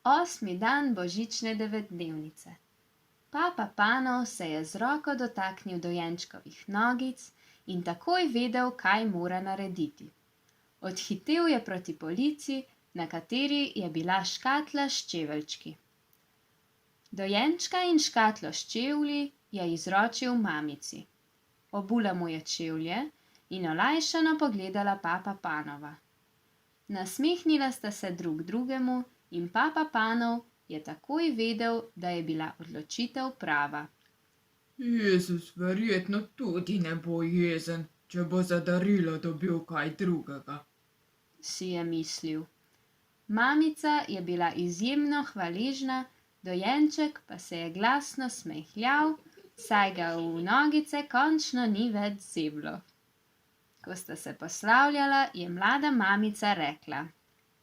8. dan božične devetdnevnice. Papa Panov se je z roko dotaknil dojenčkovih nogic in takoj vedel, kaj mora narediti. Odhitel je proti polici, na kateri je bila škatla s čeveljčki. Dojenčka in škatlo s čevlji je izročil mamici. Obula mu je čevlje in olajšano pogledala papa Panova. Nasmehnila sta se drug drugemu in papa Panov je takoj vedel, da je bila odločitev prava. Jezus verjetno tudi ne bo jezen, če bo za darilo dobil kaj drugega, si je mislil. Mamica je bila izjemno hvaležna, dojenček pa se je glasno smehljal, saj ga v nogice končno ni več zeblo. Ko sta se poslavljala, je mlada mamica rekla: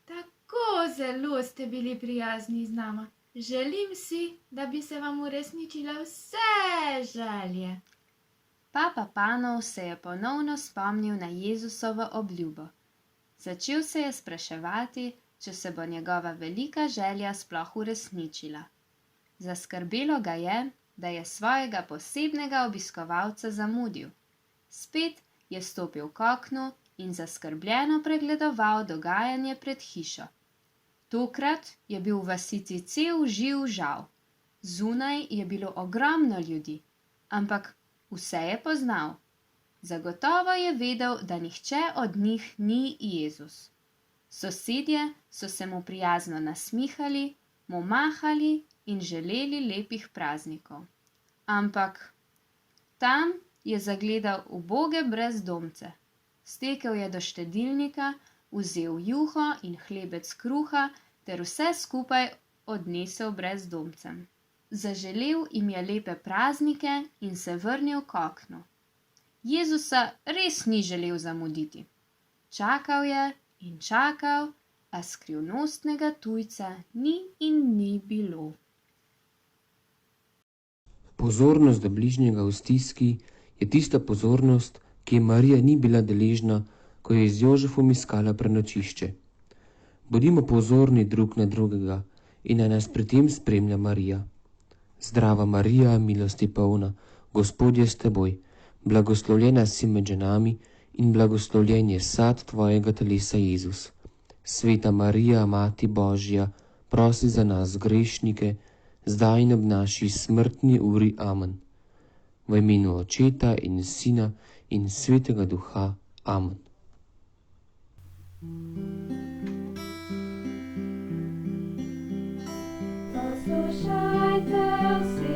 Tako zelo ste bili prijazni z nama. Želim si, da bi se vam uresničile vse želje. Papa Panov se je ponovno spomnil na Jezusovo obljubo. Začel se je spraševati, če se bo njegova velika želja sploh uresničila. Zaskrbelo ga je, da je svojega posebnega obiskovalca zamudil. Spet je stopil k oknu in zaskrbljeno pregledoval dogajanje pred hišo. Tokrat je bil v vasici cel živ žav. Zunaj je bilo ogromno ljudi, ampak vse je poznal. Zagotovo je vedel, da nihče od njih ni Jezus. Sosedje so se mu prijazno nasmihali, mu mahali in želeli lepih praznikov. Ampak tam je zagledal uboge brezdomce. Stekel je do štedilnika, vzel juho in hlebec kruha ter vse skupaj odnesel brezdomcem. Zaželel jim je lepe praznike in se vrnil k oknu. Jezusa res ni želel zamuditi. Čakal je in čakal, a skrivnostnega tujca ni in ni bilo. Pozornost do bližnjega v stiski je tista pozornost, ki je Marija ni bila deležna, ko je z Jožefom iskala prenočišče. Bodimo pozorni drug na drugega in naj nas pri tem spremlja Marija. Zdrava Marija, milosti polna, Gospod je s teboj, blagoslovljena si med ženami in blagoslovljen je sad tvojega telesa Jezus. Sveta Marija, Mati Božja, prosi za nas grešnike, zdaj in ob naši smrtni uri. Amen. V imenu Očeta in Sina in Svetega Duha. Amen. Poslušajte vsi